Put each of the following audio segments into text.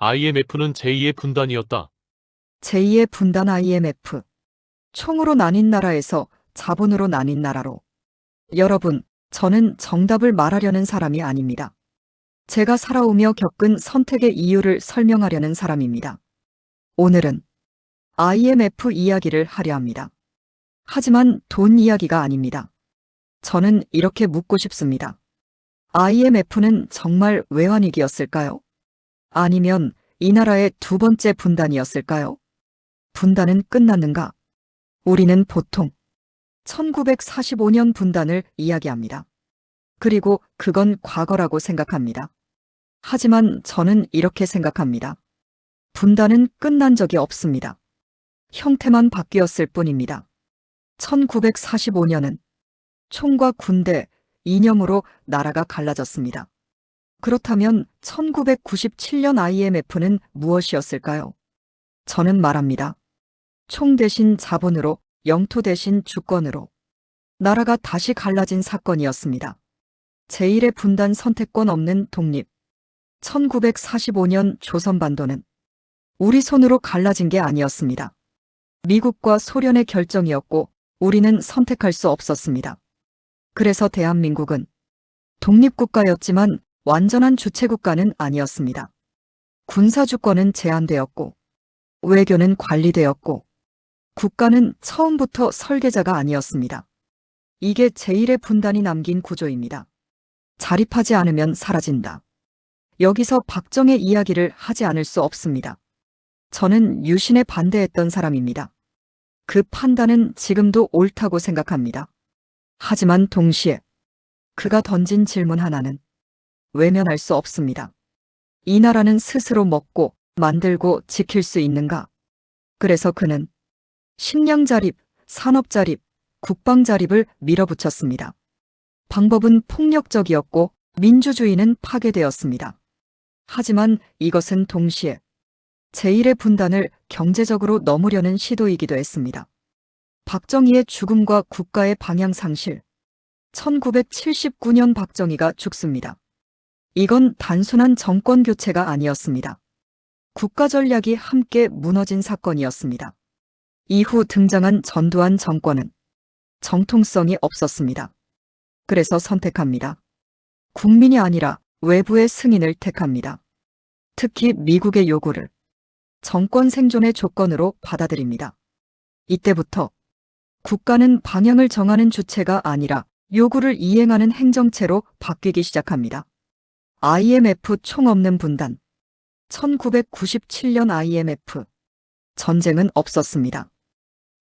IMF는 제2의 분단이었다. 제2의 분단 IMF. 총으로 나뉜 나라에서 자본으로 나뉜 나라로. 여러분, 저는 정답을 말하려는 사람이 아닙니다. 제가 살아오며 겪은 선택의 이유를 설명하려는 사람입니다. 오늘은 IMF 이야기를 하려 합니다. 하지만 돈 이야기가 아닙니다. 저는 이렇게 묻고 싶습니다. IMF는 정말 외환위기였을까요? 아니면 이 나라의 두 번째 분단이었을까요? 분단은 끝났는가? 우리는 보통 1945년 분단을 이야기합니다. 그리고 그건 과거라고 생각합니다. 하지만 저는 이렇게 생각합니다. 분단은 끝난 적이 없습니다. 형태만 바뀌었을 뿐입니다. 1945년은 총과 군대, 이념으로 나라가 갈라졌습니다. 그렇다면 1997년 IMF는 무엇이었을까요? 저는 말합니다. 총 대신 자본으로, 영토 대신 주권으로 나라가 다시 갈라진 사건이었습니다. 제1의 분단 선택권 없는 독립. 1945년 조선반도는 우리 손으로 갈라진 게 아니었습니다. 미국과 소련의 결정이었고 우리는 선택할 수 없었습니다. 그래서 대한민국은 독립국가였지만 완전한 주체국가는 아니었습니다. 군사주권은 제한되었고 외교는 관리되었고 국가는 처음부터 설계자가 아니었습니다. 이게 제1의 분단이 남긴 구조입니다. 자립하지 않으면 사라진다. 여기서 박정의 이야기를 하지 않을 수 없습니다. 저는 유신에 반대했던 사람입니다. 그 판단은 지금도 옳다고 생각합니다. 하지만 동시에 그가 던진 질문 하나는 외면할 수 없습니다. 이 나라는 스스로 먹고 만들고 지킬 수 있는가? 그래서 그는 식량 자립, 산업 자립, 국방 자립을 밀어붙였습니다. 방법은 폭력적이었고 민주주의는 파괴되었습니다. 하지만 이것은 동시에 제1의 분단을 경제적으로 넘으려는 시도이기도 했습니다. 박정희의 죽음과 국가의 방향 상실. 1979년 박정희가 죽습니다. 이건 단순한 정권 교체가 아니었습니다. 국가 전략이 함께 무너진 사건이었습니다. 이후 등장한 전두환 정권은 정통성이 없었습니다. 그래서 선택합니다. 국민이 아니라 외부의 승인을 택합니다. 특히 미국의 요구를 정권 생존의 조건으로 받아들입니다. 이때부터 국가는 방향을 정하는 주체가 아니라 요구를 이행하는 행정체로 바뀌기 시작합니다. IMF 총 없는 분단. 1997년 IMF. 전쟁은 없었습니다.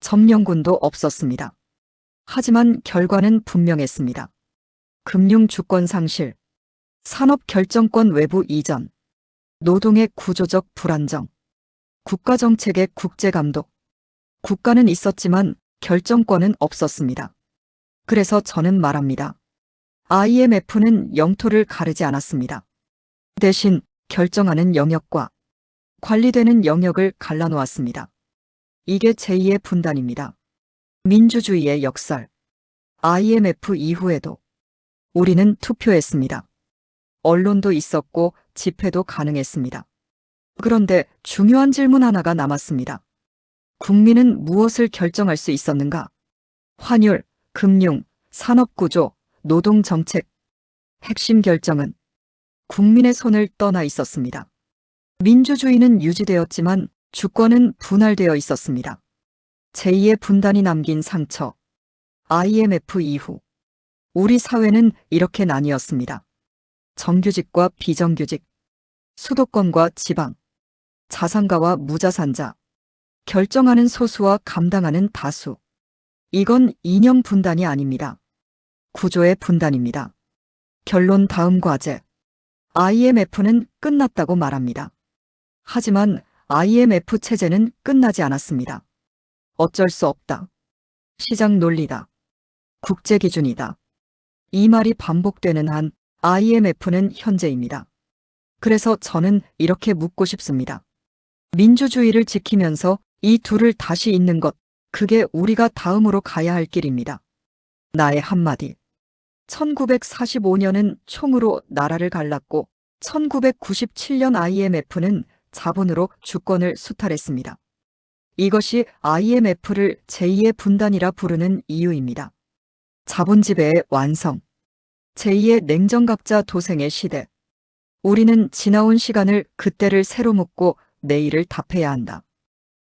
점령군도 없었습니다. 하지만 결과는 분명했습니다. 금융 주권 상실, 산업 결정권 외부 이전, 노동의 구조적 불안정, 국가정책의 국제감독. 국가는 있었지만 결정권은 없었습니다. 그래서 저는 말합니다. IMF는 영토를 가르지 않았습니다. 대신 결정하는 영역과 관리되는 영역을 갈라놓았습니다. 이게 제2의 분단입니다. 민주주의의 역설. IMF 이후에도 우리는 투표했습니다. 언론도 있었고 집회도 가능했습니다. 그런데 중요한 질문 하나가 남았습니다. 국민은 무엇을 결정할 수 있었는가? 환율, 금융, 산업구조, 노동정책. 핵심 결정은 국민의 손을 떠나 있었습니다. 민주주의는 유지되었지만 주권은 분할되어 있었습니다. 제2의 분단이 남긴 상처. IMF 이후 우리 사회는 이렇게 나뉘었습니다. 정규직과 비정규직, 수도권과 지방, 자산가와 무자산자, 결정하는 소수와 감당하는 다수. 이건 이념 분단이 아닙니다. 구조의 분단입니다. 결론 다음 과제. IMF는 끝났다고 말합니다. 하지만 IMF 체제는 끝나지 않았습니다. 어쩔 수 없다. 시장 논리다. 국제 기준이다. 이 말이 반복되는 한 IMF는 현재입니다. 그래서 저는 이렇게 묻고 싶습니다. 민주주의를 지키면서 이 둘을 다시 잇는 것, 그게 우리가 다음으로 가야 할 길입니다. 나의 한마디. 1945년은 총으로 나라를 갈랐고 1997년 IMF는 자본으로 주권을 수탈했습니다. 이것이 IMF를 제2의 분단이라 부르는 이유입니다. 자본 지배의 완성. 제2의 냉정각자 도생의 시대. 우리는 지나온 시간을 그때를 새로 묻고 내일을 답해야 한다.